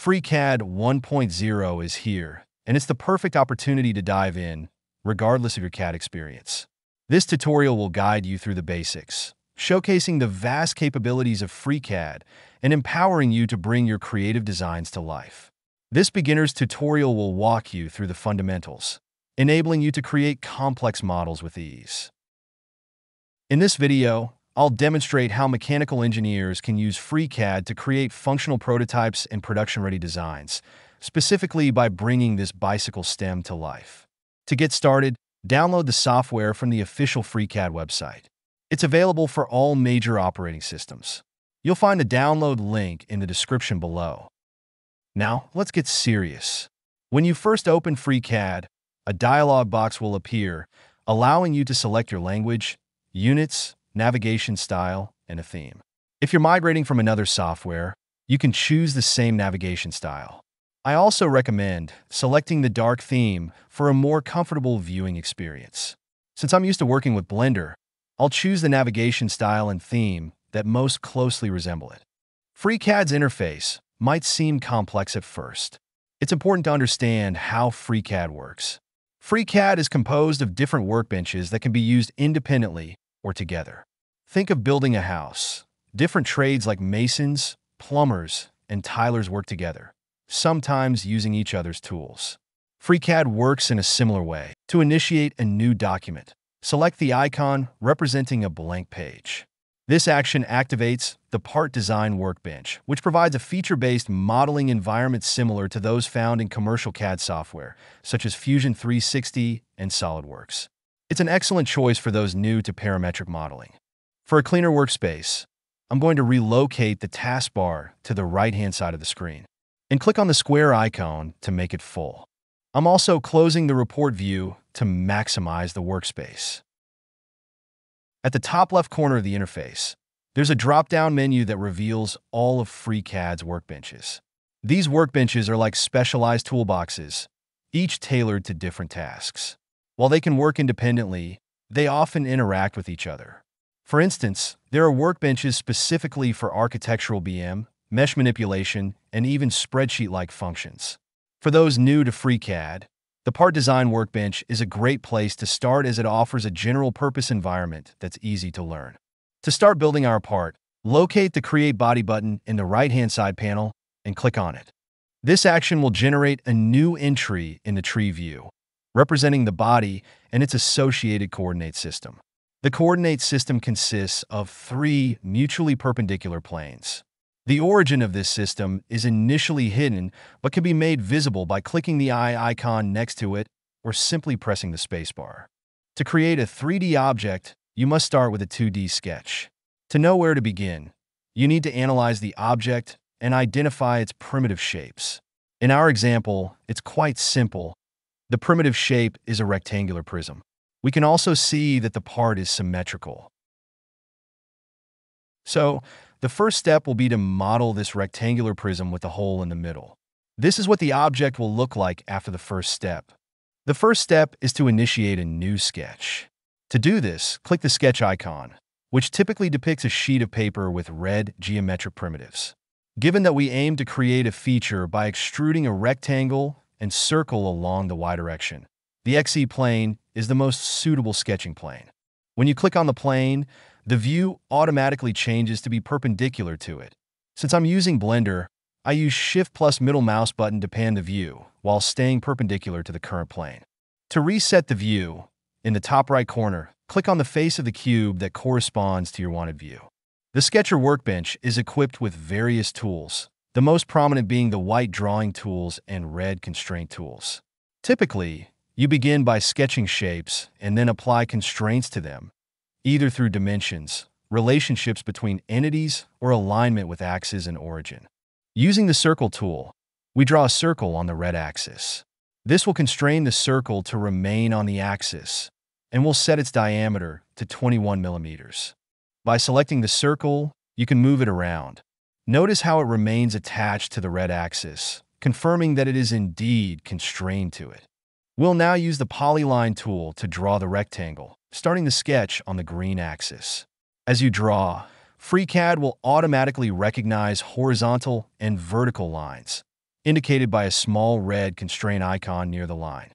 FreeCAD 1.0 is here, and it's the perfect opportunity to dive in, regardless of your CAD experience. This tutorial will guide you through the basics, showcasing the vast capabilities of FreeCAD and empowering you to bring your creative designs to life. This beginner's tutorial will walk you through the fundamentals, enabling you to create complex models with ease. In this video, I'll demonstrate how mechanical engineers can use FreeCAD to create functional prototypes and production-ready designs, specifically by bringing this bicycle stem to life. To get started, download the software from the official FreeCAD website. It's available for all major operating systems. You'll find the download link in the description below. Now, let's get serious. When you first open FreeCAD, a dialog box will appear, allowing you to select your language, units, navigation style, and a theme. If you're migrating from another software, you can choose the same navigation style. I also recommend selecting the dark theme for a more comfortable viewing experience. Since I'm used to working with Blender, I'll choose the navigation style and theme that most closely resemble it. FreeCAD's interface might seem complex at first. It's important to understand how FreeCAD works. FreeCAD is composed of different workbenches that can be used independently or together. Think of building a house. Different trades like masons, plumbers, and tilers work together, sometimes using each other's tools. FreeCAD works in a similar way. To initiate a new document, select the icon representing a blank page. This action activates the Part Design Workbench, which provides a feature-based modeling environment similar to those found in commercial CAD software, such as Fusion 360 and SolidWorks. It's an excellent choice for those new to parametric modeling. For a cleaner workspace, I'm going to relocate the taskbar to the right-hand side of the screen and click on the square icon to make it full. I'm also closing the report view to maximize the workspace. At the top left corner of the interface, there's a drop-down menu that reveals all of FreeCAD's workbenches. These workbenches are like specialized toolboxes, each tailored to different tasks. While they can work independently, they often interact with each other. For instance, there are workbenches specifically for architectural BIM, mesh manipulation, and even spreadsheet-like functions. For those new to FreeCAD, the Part Design Workbench is a great place to start as it offers a general-purpose environment that's easy to learn. To start building our part, locate the Create Body button in the right-hand side panel and click on it. This action will generate a new entry in the tree view, representing the body and its associated coordinate system. The coordinate system consists of 3 mutually perpendicular planes. The origin of this system is initially hidden but can be made visible by clicking the eye icon next to it or simply pressing the spacebar. To create a 3D object, you must start with a 2D sketch. To know where to begin, you need to analyze the object and identify its primitive shapes. In our example, it's quite simple. The primitive shape is a rectangular prism. We can also see that the part is symmetrical. So, the first step will be to model this rectangular prism with a hole in the middle. This is what the object will look like after the first step. The first step is to initiate a new sketch. To do this, click the sketch icon, which typically depicts a sheet of paper with red geometric primitives. Given that we aim to create a feature by extruding a rectangle and circle along the y direction, the XY plane is the most suitable sketching plane. When you click on the plane, the view automatically changes to be perpendicular to it. Since I'm using Blender, I use Shift plus middle mouse button to pan the view while staying perpendicular to the current plane. To reset the view, in the top right corner, click on the face of the cube that corresponds to your wanted view. The Sketcher Workbench is equipped with various tools, the most prominent being the white drawing tools and red constraint tools. Typically, you begin by sketching shapes and then apply constraints to them, either through dimensions, relationships between entities, or alignment with axes and origin. Using the Circle tool, we draw a circle on the red axis. This will constrain the circle to remain on the axis, and we'll set its diameter to 21 millimeters. By selecting the circle, you can move it around. Notice how it remains attached to the red axis, confirming that it is indeed constrained to it. We'll now use the Polyline tool to draw the rectangle, starting the sketch on the green axis. As you draw, FreeCAD will automatically recognize horizontal and vertical lines, indicated by a small red constraint icon near the line.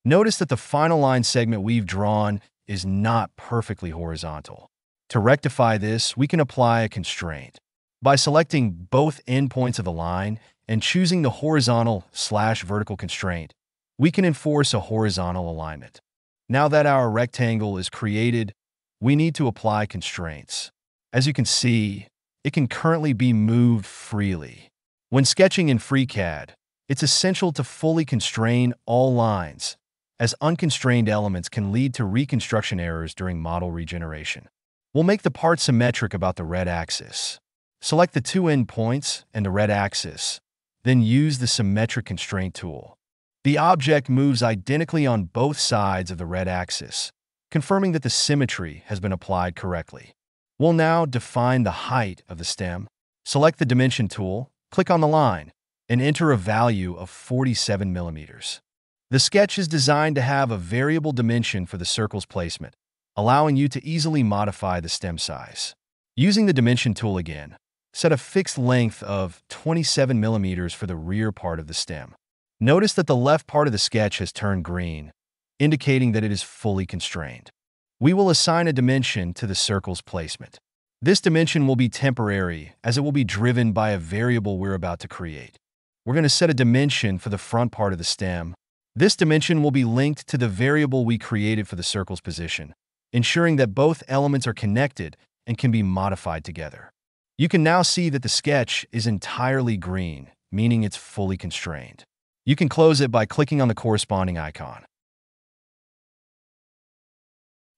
Notice that the final line segment we've drawn is not perfectly horizontal. To rectify this, we can apply a constraint. By selecting both endpoints of the line and choosing the horizontal/vertical constraint, we can enforce a horizontal alignment. Now that our rectangle is created, we need to apply constraints. As you can see, it can currently be moved freely. When sketching in FreeCAD, it's essential to fully constrain all lines, as unconstrained elements can lead to reconstruction errors during model regeneration. We'll make the part symmetric about the red axis. Select the two endpoints and the red axis, then use the Symmetric Constraint tool. The object moves identically on both sides of the red axis, confirming that the symmetry has been applied correctly. We'll now define the height of the stem. Select the Dimension tool, click on the line, and enter a value of 47 millimeters. The sketch is designed to have a variable dimension for the circle's placement, allowing you to easily modify the stem size. Using the Dimension tool again, set a fixed length of 27 millimeters for the rear part of the stem. Notice that the left part of the sketch has turned green, indicating that it is fully constrained. We will assign a dimension to the circle's placement. This dimension will be temporary, as it will be driven by a variable we're about to create. We're going to set a dimension for the front part of the stem. This dimension will be linked to the variable we created for the circle's position, ensuring that both elements are connected and can be modified together. You can now see that the sketch is entirely green, meaning it's fully constrained. You can close it by clicking on the corresponding icon.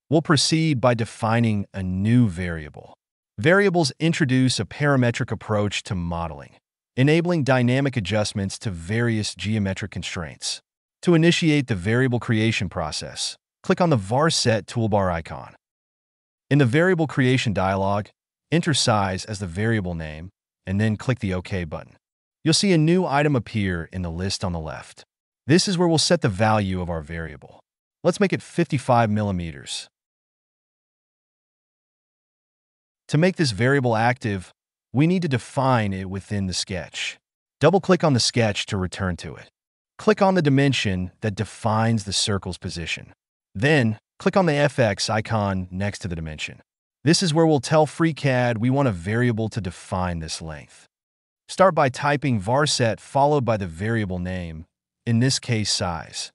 We'll proceed by defining a new variable. Variables introduce a parametric approach to modeling, enabling dynamic adjustments to various geometric constraints. To initiate the variable creation process, click on the VarSet toolbar icon. In the Variable Creation dialog, enter size as the variable name, and then click the OK button. You'll see a new item appear in the list on the left. This is where we'll set the value of our variable. Let's make it 55 millimeters. To make this variable active, we need to define it within the sketch. Double-click on the sketch to return to it. Click on the dimension that defines the circle's position. Then, click on the FX icon next to the dimension. This is where we'll tell FreeCAD we want a variable to define this length. Start by typing varset followed by the variable name, in this case size.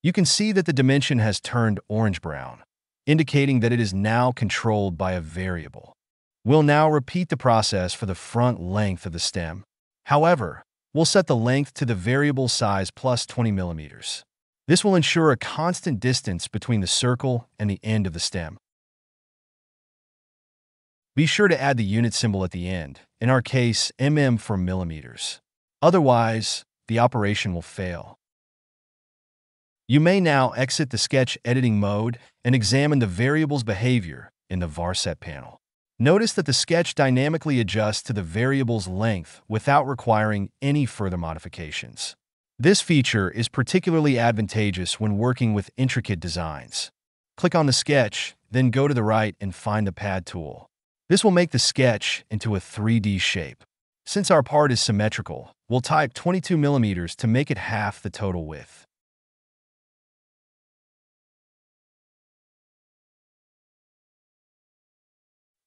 You can see that the dimension has turned orange-brown, indicating that it is now controlled by a variable. We'll now repeat the process for the front length of the stem. However, we'll set the length to the variable size plus 20 millimeters. This will ensure a constant distance between the circle and the end of the stem. Be sure to add the unit symbol at the end, in our case, mm for millimeters. Otherwise, the operation will fail. You may now exit the sketch editing mode and examine the variable's behavior in the VarSet panel. Notice that the sketch dynamically adjusts to the variable's length without requiring any further modifications. This feature is particularly advantageous when working with intricate designs. Click on the sketch, then go to the right and find the Pad tool. This will make the sketch into a 3D shape. Since our part is symmetrical, we'll type 22 millimeters to make it half the total width.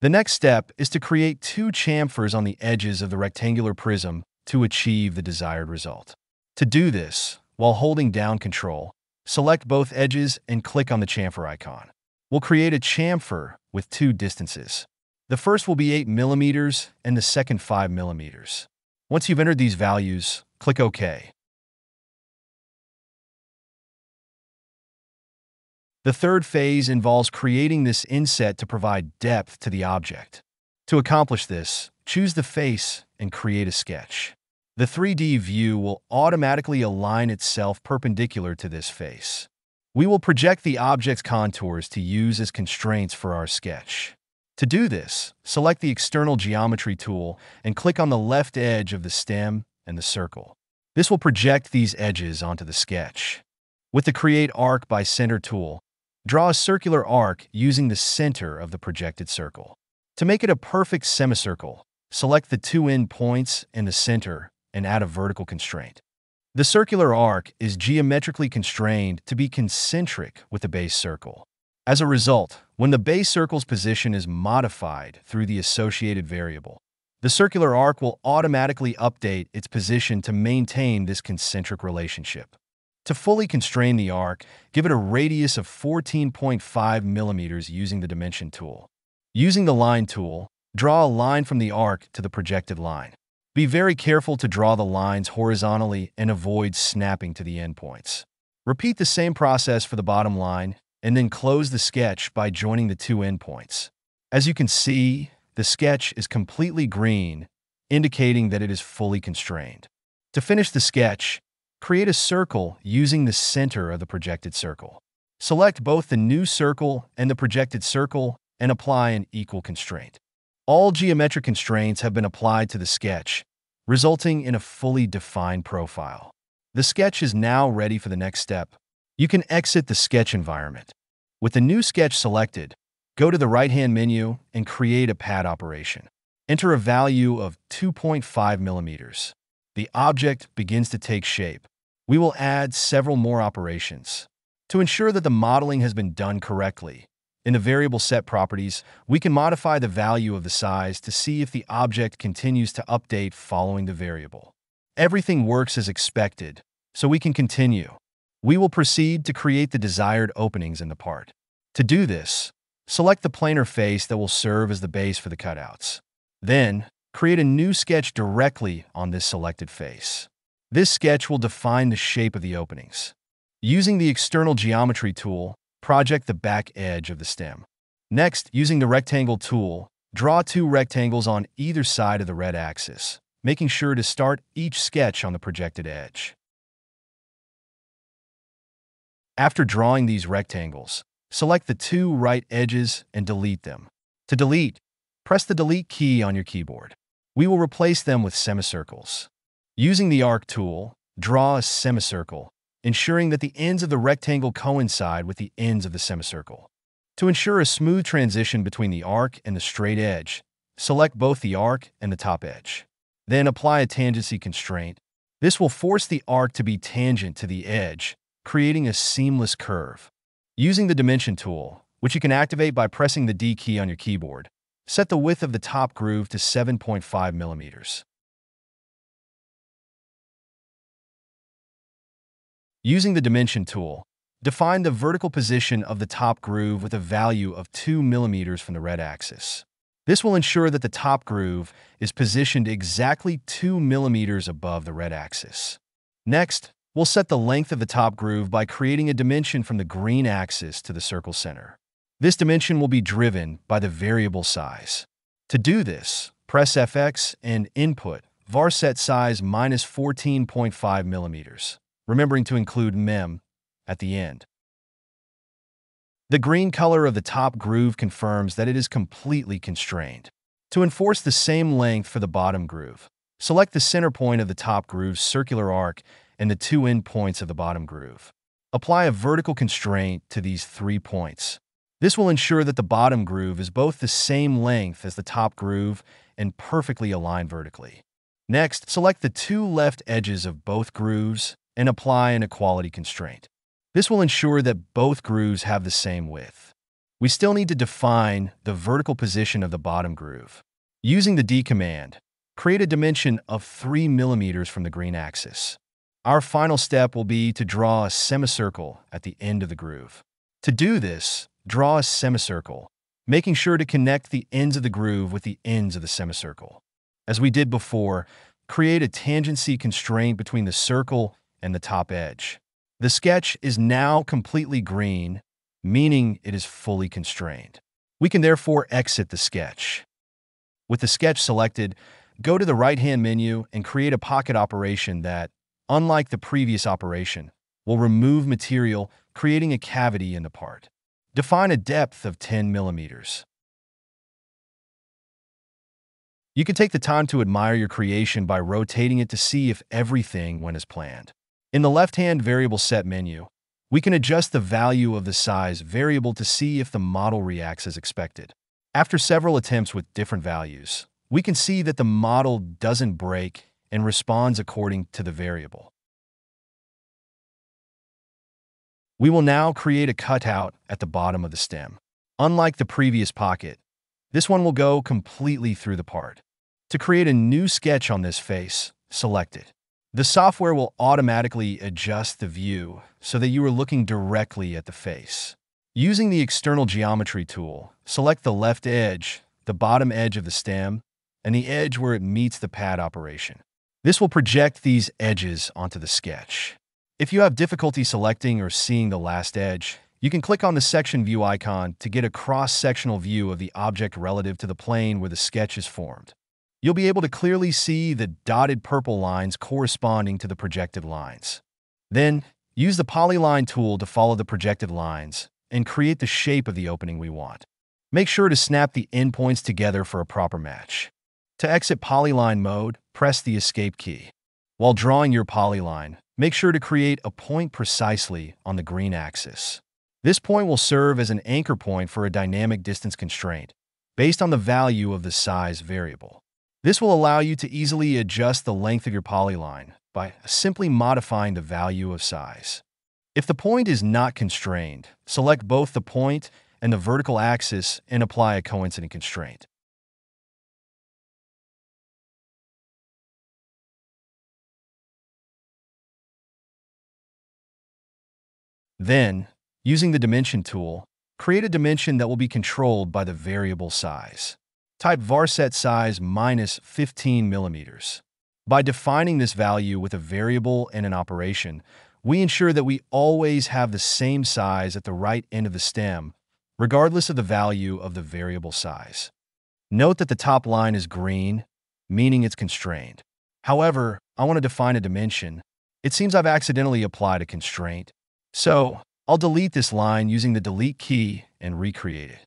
The next step is to create two chamfers on the edges of the rectangular prism to achieve the desired result. To do this, while holding down Control, select both edges and click on the chamfer icon. We'll create a chamfer with two distances. The first will be 8 millimeters and the second 5 millimeters. Once you've entered these values, click OK. The third phase involves creating this inset to provide depth to the object. To accomplish this, choose the face and create a sketch. The 3D view will automatically align itself perpendicular to this face. We will project the object's contours to use as constraints for our sketch. To do this, select the External Geometry tool and click on the left edge of the stem and the circle. This will project these edges onto the sketch. With the Create Arc by Center tool, draw a circular arc using the center of the projected circle. To make it a perfect semicircle, select the two end points in the center and add a vertical constraint. The circular arc is geometrically constrained to be concentric with the base circle. As a result, when the base circle's position is modified through the associated variable, the circular arc will automatically update its position to maintain this concentric relationship. To fully constrain the arc, give it a radius of 14.5 millimeters using the dimension tool. Using the line tool, draw a line from the arc to the projected line. Be very careful to draw the lines horizontally and avoid snapping to the endpoints. Repeat the same process for the bottom line, and then close the sketch by joining the two endpoints. As you can see, the sketch is completely green, indicating that it is fully constrained. To finish the sketch, create a circle using the center of the projected circle. Select both the new circle and the projected circle and apply an equal constraint. All geometric constraints have been applied to the sketch, resulting in a fully defined profile. The sketch is now ready for the next step. You can exit the sketch environment. With the new sketch selected, go to the right-hand menu and create a pad operation. Enter a value of 2.5 millimeters. The object begins to take shape. We will add several more operations. To ensure that the modeling has been done correctly, in the variable set properties, we can modify the value of the size to see if the object continues to update following the variable. Everything works as expected, so we can continue. We will proceed to create the desired openings in the part. To do this, select the planar face that will serve as the base for the cutouts. Then, create a new sketch directly on this selected face. This sketch will define the shape of the openings. Using the external geometry tool, project the back edge of the stem. Next, using the rectangle tool, draw two rectangles on either side of the red axis, making sure to start each sketch on the projected edge. After drawing these rectangles, select the two right edges and delete them. To delete, press the Delete key on your keyboard. We will replace them with semicircles. Using the Arc tool, draw a semicircle, ensuring that the ends of the rectangle coincide with the ends of the semicircle. To ensure a smooth transition between the arc and the straight edge, select both the arc and the top edge. Then apply a tangency constraint. This will force the arc to be tangent to the edge, creating a seamless curve. Using the Dimension tool, which you can activate by pressing the D key on your keyboard, set the width of the top groove to 7.5 millimeters. Using the Dimension tool, define the vertical position of the top groove with a value of 2 millimeters from the red axis. This will ensure that the top groove is positioned exactly 2 millimeters above the red axis. Next, we'll set the length of the top groove by creating a dimension from the green axis to the circle center. This dimension will be driven by the variable size. To do this, press FX and input var set size minus 14.5 millimeters, remembering to include mem at the end. The green color of the top groove confirms that it is completely constrained. To enforce the same length for the bottom groove, select the center point of the top groove's circular arc and the two end points of the bottom groove. Apply a vertical constraint to these 3 points. This will ensure that the bottom groove is both the same length as the top groove and perfectly aligned vertically. Next, select the two left edges of both grooves and apply an equality constraint. This will ensure that both grooves have the same width. We still need to define the vertical position of the bottom groove. Using the D command, create a dimension of 3 millimeters from the green axis. Our final step will be to draw a semicircle at the end of the groove. To do this, draw a semicircle, making sure to connect the ends of the groove with the ends of the semicircle. As we did before, create a tangency constraint between the circle and the top edge. The sketch is now completely green, meaning it is fully constrained. We can therefore exit the sketch. With the sketch selected, go to the right-hand menu and create a pocket operation that, unlike the previous operation, will remove material, creating a cavity in the part. Define a depth of 10 millimeters. You can take the time to admire your creation by rotating it to see if everything went as planned. In the left-hand variable set menu, we can adjust the value of the size variable to see if the model reacts as expected. After several attempts with different values, we can see that the model doesn't break and responds according to the variable. We will now create a cutout at the bottom of the stem. Unlike the previous pocket, this one will go completely through the part. To create a new sketch on this face, select it. The software will automatically adjust the view so that you are looking directly at the face. Using the external geometry tool, select the left edge, the bottom edge of the stem, and the edge where it meets the pad operation. This will project these edges onto the sketch. If you have difficulty selecting or seeing the last edge, you can click on the section view icon to get a cross-sectional view of the object relative to the plane where the sketch is formed. You'll be able to clearly see the dotted purple lines corresponding to the projected lines. Then, use the polyline tool to follow the projected lines and create the shape of the opening we want. Make sure to snap the endpoints together for a proper match. To exit polyline mode, press the Escape key. While drawing your polyline, make sure to create a point precisely on the green axis. This point will serve as an anchor point for a dynamic distance constraint, based on the value of the size variable. This will allow you to easily adjust the length of your polyline by simply modifying the value of size. If the point is not constrained, select both the point and the vertical axis and apply a coincident constraint. Then, using the Dimension tool, create a dimension that will be controlled by the variable size. Type varset size minus 15 millimeters. By defining this value with a variable and an operation, we ensure that we always have the same size at the right end of the stem, regardless of the value of the variable size. Note that the top line is green, meaning it's constrained. However, I want to define a dimension. It seems I've accidentally applied a constraint. So, I'll delete this line using the Delete key and recreate it.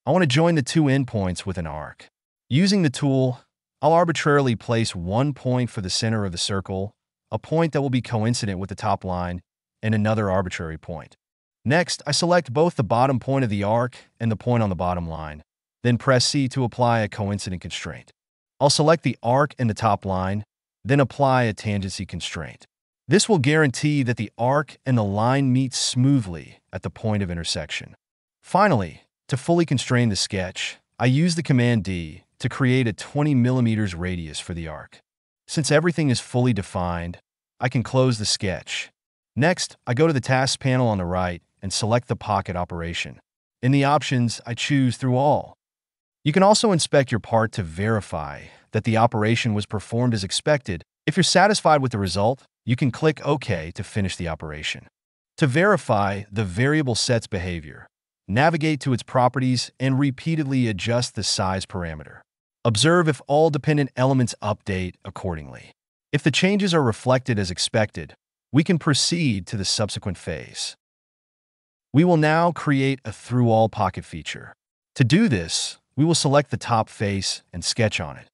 I want to join the two endpoints with an arc. Using the tool, I'll arbitrarily place one point for the center of the circle, a point that will be coincident with the top line, and another arbitrary point. Next, I select both the bottom point of the arc and the point on the bottom line, then press C to apply a coincident constraint. I'll select the arc and the top line, then apply a tangency constraint. This will guarantee that the arc and the line meet smoothly at the point of intersection. Finally, to fully constrain the sketch, I use the Command D to create a 20 millimeters radius for the arc. Since everything is fully defined, I can close the sketch. Next, I go to the Tasks panel on the right and select the pocket operation. In the options, I choose Through All. You can also inspect your part to verify that the operation was performed as expected. If you're satisfied with the result, you can click OK to finish the operation. To verify the variable set's behavior, navigate to its properties and repeatedly adjust the size parameter. Observe if all dependent elements update accordingly. If the changes are reflected as expected, we can proceed to the subsequent phase. We will now create a Through All pocket feature. To do this, we will select the top face and sketch on it.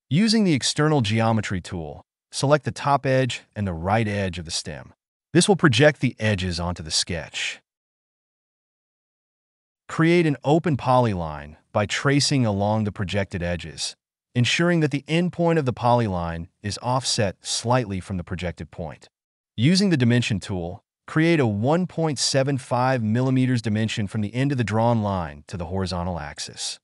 Using the external geometry tool, select the top edge and the right edge of the stem. This will project the edges onto the sketch. Create an open polyline by tracing along the projected edges, ensuring that the endpoint of the polyline is offset slightly from the projected point. Using the Dimension tool, create a 1.75 millimeters dimension from the end of the drawn line to the horizontal axis.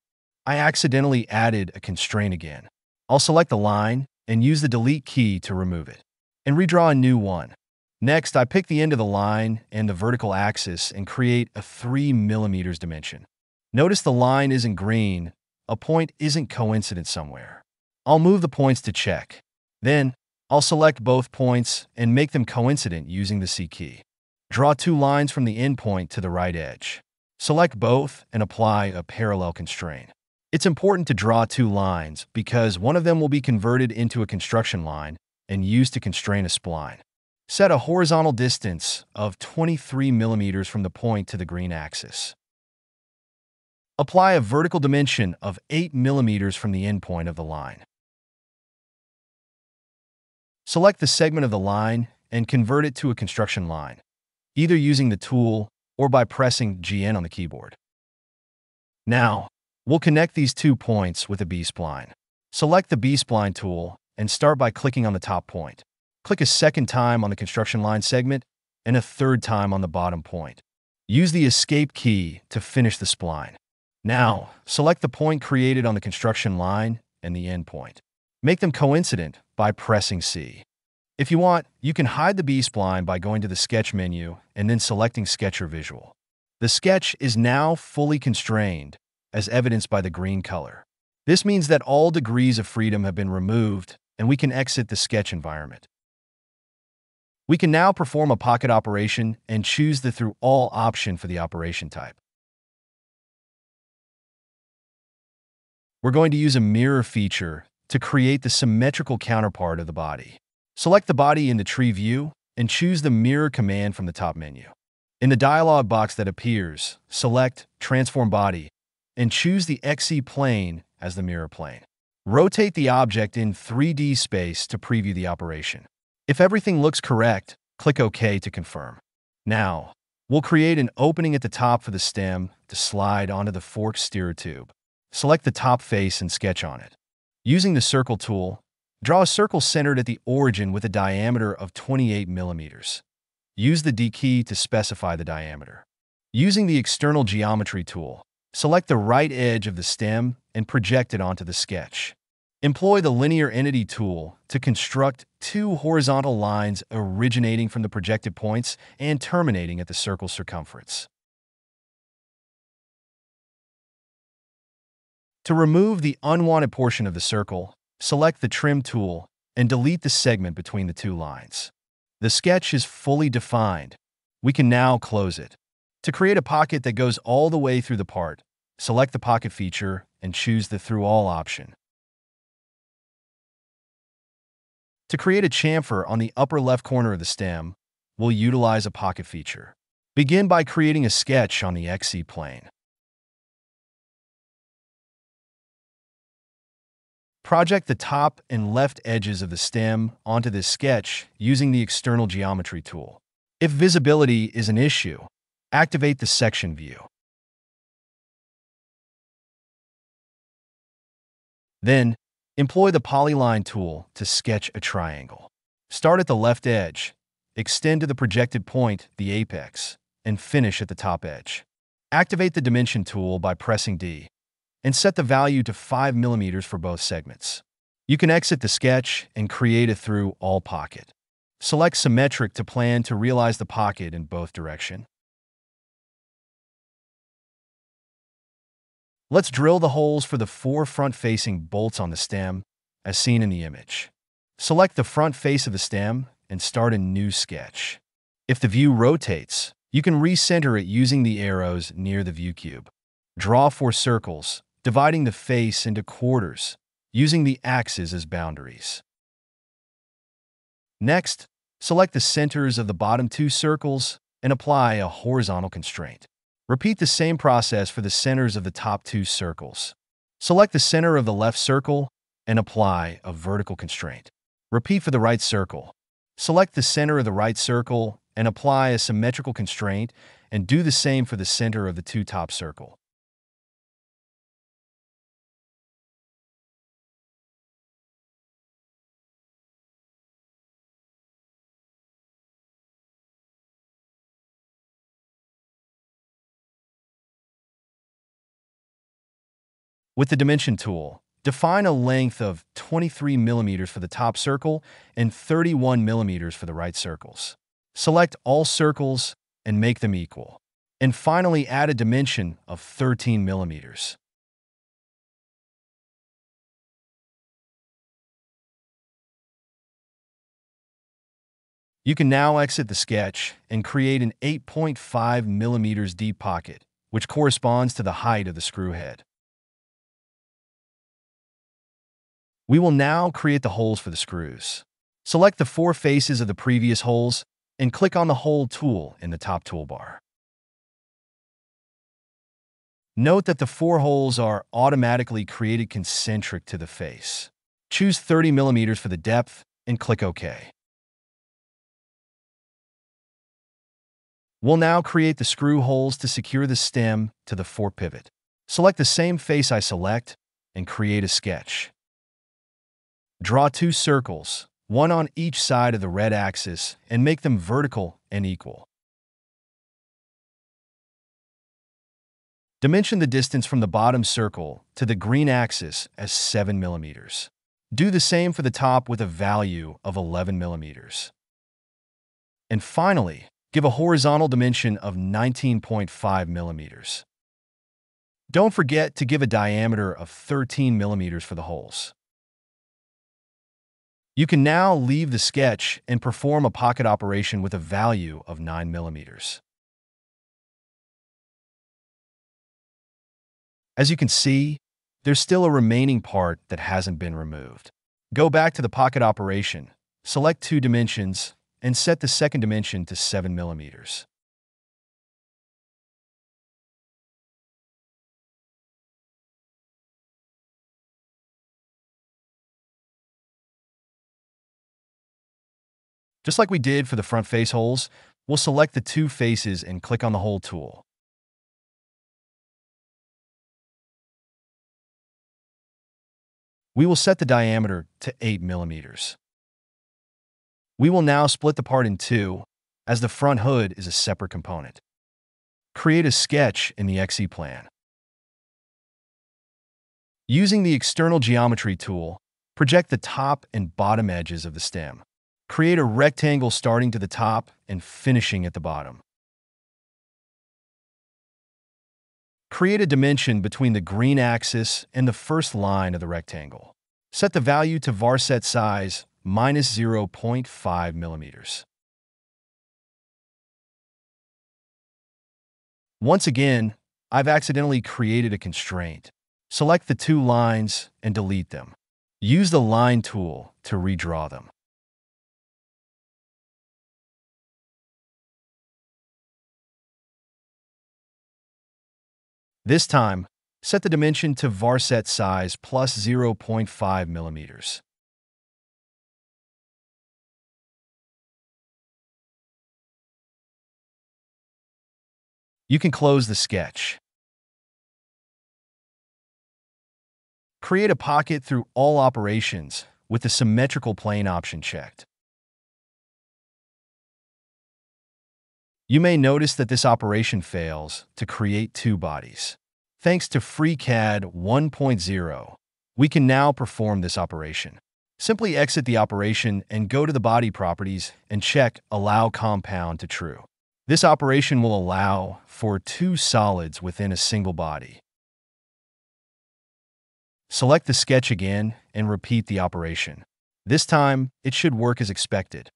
I accidentally added a constraint again. I'll select the line and use the Delete key to remove it, and redraw a new one. Next, I pick the end of the line and the vertical axis and create a 3 millimeters dimension. Notice the line isn't green, a point isn't coincident somewhere. I'll move the points to check. Then, I'll select both points and make them coincident using the C key. Draw two lines from the endpoint to the right edge. Select both and apply a parallel constraint. It's important to draw two lines because one of them will be converted into a construction line and used to constrain a spline. Set a horizontal distance of 23 millimeters from the point to the green axis. Apply a vertical dimension of 8 millimeters from the endpoint of the line. Select the segment of the line and convert it to a construction line, either using the tool or by pressing GN on the keyboard. Now, we'll connect these 2 points with a B-spline. Select the B-spline tool and start by clicking on the top point. Click a second time on the construction line segment and a third time on the bottom point. Use the Escape key to finish the spline. Now, select the point created on the construction line and the end point. Make them coincident by pressing C. If you want, you can hide the B-spline by going to the Sketch menu and then selecting Sketch or Visual. The sketch is now fully constrained, as evidenced by the green color. This means that all degrees of freedom have been removed, and we can exit the sketch environment. We can now perform a pocket operation and choose the Through All option for the operation type. We're going to use a mirror feature to create the symmetrical counterpart of the body. Select the body in the tree view and choose the Mirror command from the top menu. In the dialog box that appears, select Transform Body and choose the XE plane as the mirror plane. Rotate the object in 3D space to preview the operation. If everything looks correct, click OK to confirm. Now, we'll create an opening at the top for the stem to slide onto the forked steerer tube. Select the top face and sketch on it. Using the Circle tool, draw a circle centered at the origin with a diameter of 28 millimeters. Use the D key to specify the diameter. Using the External Geometry tool, select the right edge of the stem and project it onto the sketch. Employ the Linear Entity tool to construct 2 horizontal lines originating from the projected points and terminating at the circle circumference. To remove the unwanted portion of the circle, select the Trim tool and delete the segment between the 2 lines. The sketch is fully defined. We can now close it. To create a pocket that goes all the way through the part, select the Pocket feature and choose the Through All option. To create a chamfer on the upper left corner of the stem, we'll utilize a Pocket feature. Begin by creating a sketch on the XE plane. Project the top and left edges of the stem onto this sketch using the External Geometry tool. If visibility is an issue, activate the Section view. Then, employ the Polyline tool to sketch a triangle. Start at the left edge, extend to the projected point, the apex, and finish at the top edge. Activate the Dimension tool by pressing D, and set the value to 5 millimeters for both segments. You can exit the sketch and create a Through All pocket. Select Symmetric to plan to realize the pocket in both directions. Let's drill the holes for the 4 front-facing bolts on the stem, as seen in the image. Select the front face of the stem and start a new sketch. If the view rotates, you can recenter it using the arrows near the view cube. Draw 4 circles, dividing the face into quarters, using the axes as boundaries. Next, select the centers of the bottom 2 circles and apply a horizontal constraint. Repeat the same process for the centers of the top 2 circles. Select the center of the left circle and apply a vertical constraint. Repeat for the right circle. Select the center of the right circle and apply a symmetrical constraint, and do the same for the center of the 2 top circles. With the Dimension tool, define a length of 23 millimeters for the top circle and 31 millimeters for the right circles. Select all circles and make them equal. And finally, add a dimension of 13 millimeters. You can now exit the sketch and create an 8.5 millimeters deep pocket, which corresponds to the height of the screw head. We will now create the holes for the screws. Select the 4 faces of the previous holes and click on the Hole tool in the top toolbar. Note that the 4 holes are automatically created concentric to the face. Choose 30 millimeters for the depth and click OK. We'll now create the screw holes to secure the stem to the fork pivot. Select the same face I select and create a sketch. Draw two circles, one on each side of the red axis, and make them vertical and equal. Dimension the distance from the bottom circle to the green axis as 7 millimeters. Do the same for the top with a value of 11 millimeters. And finally, give a horizontal dimension of 19.5 millimeters. Don't forget to give a diameter of 13 millimeters for the holes. You can now leave the sketch and perform a pocket operation with a value of 9 millimeters. As you can see, there's still a remaining part that hasn't been removed. Go back to the pocket operation, select two dimensions, and set the second dimension to 7 millimeters. Just like we did for the front face holes, we'll select the two faces and click on the hole tool. We will set the diameter to 8 millimeters. We will now split the part in two, as the front hood is a separate component. Create a sketch in the XE plan. Using the external geometry tool, project the top and bottom edges of the stem. Create a rectangle starting to the top and finishing at the bottom. Create a dimension between the green axis and the first line of the rectangle. Set the value to varset size minus 0.5 millimeters. Once again, I've accidentally created a constraint. Select the two lines and delete them. Use the line tool to redraw them. This time, set the dimension to varset size plus 0.5 millimeters. You can close the sketch. Create a pocket through all operations with the symmetrical plane option checked. You may notice that this operation fails to create two bodies. Thanks to FreeCAD 1.0, we can now perform this operation. Simply exit the operation and go to the body properties and check Allow Compound to True. This operation will allow for two solids within a single body. Select the sketch again and repeat the operation. This time, it should work as expected.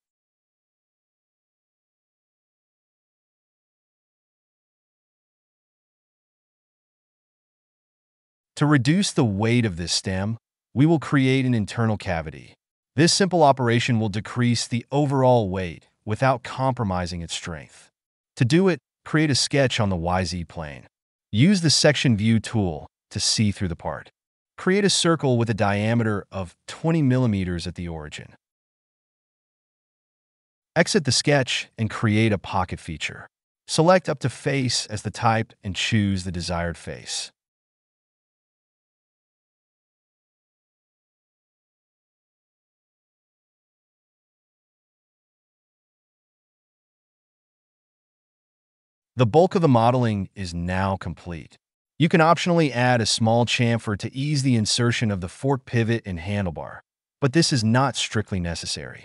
To reduce the weight of this stem, we will create an internal cavity. This simple operation will decrease the overall weight without compromising its strength. To do it, create a sketch on the YZ plane. Use the Section View tool to see through the part. Create a circle with a diameter of 20 millimeters at the origin. Exit the sketch and create a pocket feature. Select up to face as the type and choose the desired face. The bulk of the modeling is now complete. You can optionally add a small chamfer to ease the insertion of the fork pivot and handlebar, but this is not strictly necessary.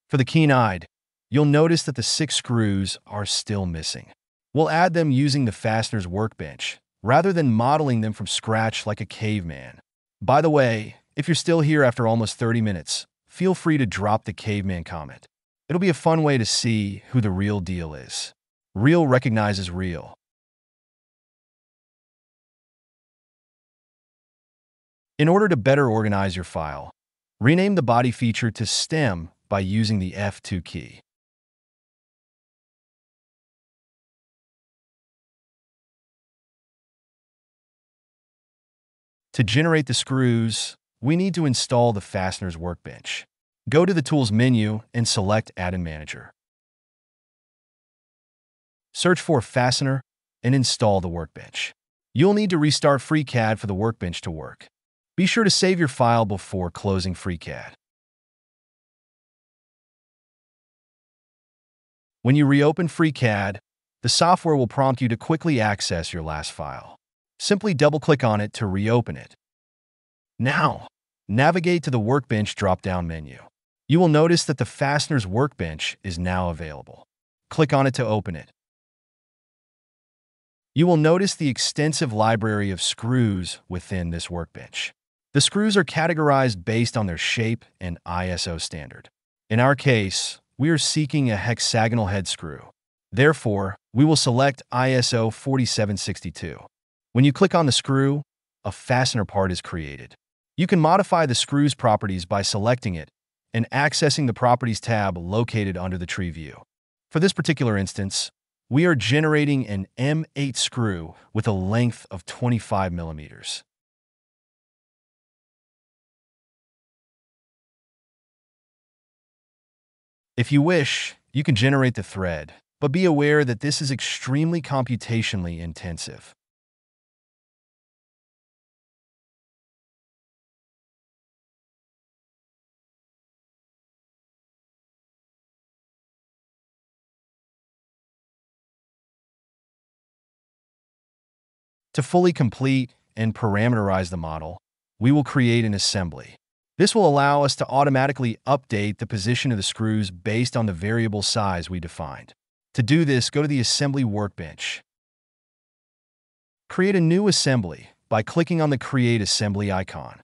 For the keen-eyed, you'll notice that the 6 screws are still missing. We'll add them using the Fasteners Workbench, rather than modeling them from scratch like a caveman. By the way, if you're still here after almost 30 minutes, feel free to drop the caveman comment. It'll be a fun way to see who the real deal is. Real recognizes real. In order to better organize your file, rename the body feature to stem by using the F2 key. To generate the screws, we need to install the Fasteners Workbench. Go to the Tools menu and select Add-in Manager. search for Fastener, and install the workbench. You'll need to restart FreeCAD for the workbench to work. Be sure to save your file before closing FreeCAD. When you reopen FreeCAD, the software will prompt you to quickly access your last file. Simply double-click on it to reopen it. Now, navigate to the Workbench drop-down menu. You will notice that the Fasteners Workbench is now available. Click on it to open it. You will notice the extensive library of screws within this workbench. The screws are categorized based on their shape and ISO standard. In our case, we are seeking a hexagonal head screw. Therefore, we will select ISO 4762. When you click on the screw, a fastener part is created. You can modify the screw's properties by selecting it and accessing the Properties tab located under the tree view. For this particular instance, we are generating an M8 screw with a length of 25 millimeters. If you wish, you can generate the thread, but be aware that this is extremely computationally intensive. To fully complete and parameterize the model, we will create an assembly. This will allow us to automatically update the position of the screws based on the variable size we defined. To do this, go to the Assembly Workbench. Create a new assembly by clicking on the Create Assembly icon.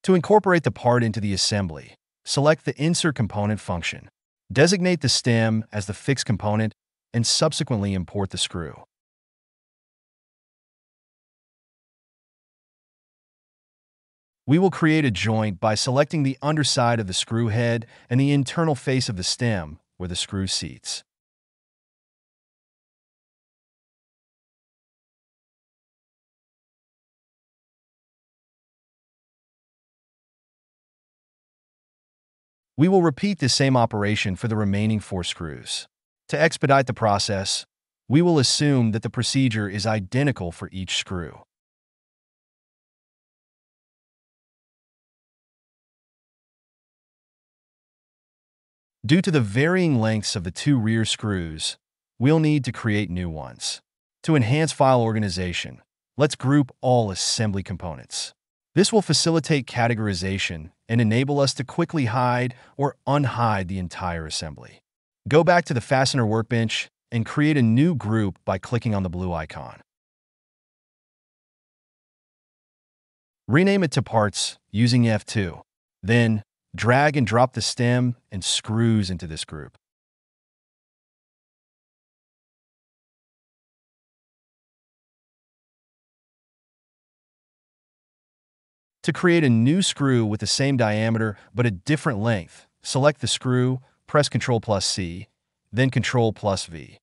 To incorporate the part into the assembly, select the Insert Component function. Designate the stem as the fixed component and subsequently import the screw. We will create a joint by selecting the underside of the screw head and the internal face of the stem where the screw seats. We will repeat the same operation for the remaining 4 screws. To expedite the process, we will assume that the procedure is identical for each screw. Due to the varying lengths of the 2 rear screws, we'll need to create new ones. To enhance file organization, let's group all assembly components. This will facilitate categorization and enable us to quickly hide or unhide the entire assembly. Go back to the Fastener Workbench and create a new group by clicking on the blue icon. Rename it to Parts using F2. Then, drag and drop the stem and screws into this group. To create a new screw with the same diameter but a different length, select the screw, press Ctrl+C, then Ctrl+V.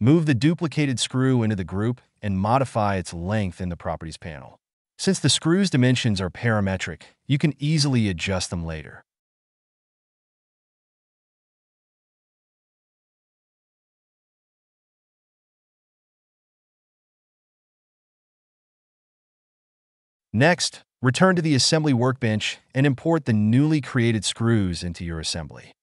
Move the duplicated screw into the group and modify its length in the Properties panel. Since the screw's dimensions are parametric, you can easily adjust them later. Next, return to the Assembly Workbench and import the newly created screws into your assembly.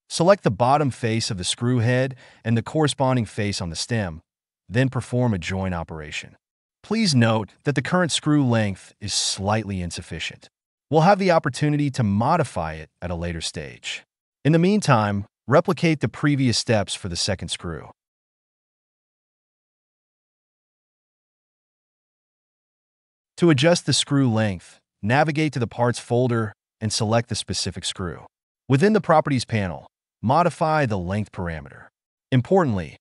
Select the bottom face of the screw head and the corresponding face on the stem, then perform a join operation. Please note that the current screw length is slightly insufficient. We'll have the opportunity to modify it at a later stage. In the meantime, replicate the previous steps for the second screw. To adjust the screw length, navigate to the Parts folder and select the specific screw. Within the Properties panel, modify the length parameter. Importantly,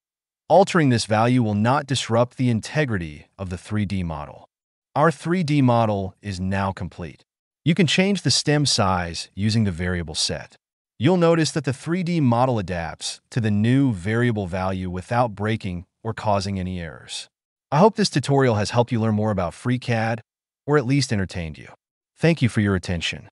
altering this value will not disrupt the integrity of the 3D model. Our 3D model is now complete. You can change the stem size using the variable set. You'll notice that the 3D model adapts to the new variable value without breaking or causing any errors. I hope this tutorial has helped you learn more about FreeCAD, or at least entertained you. Thank you for your attention.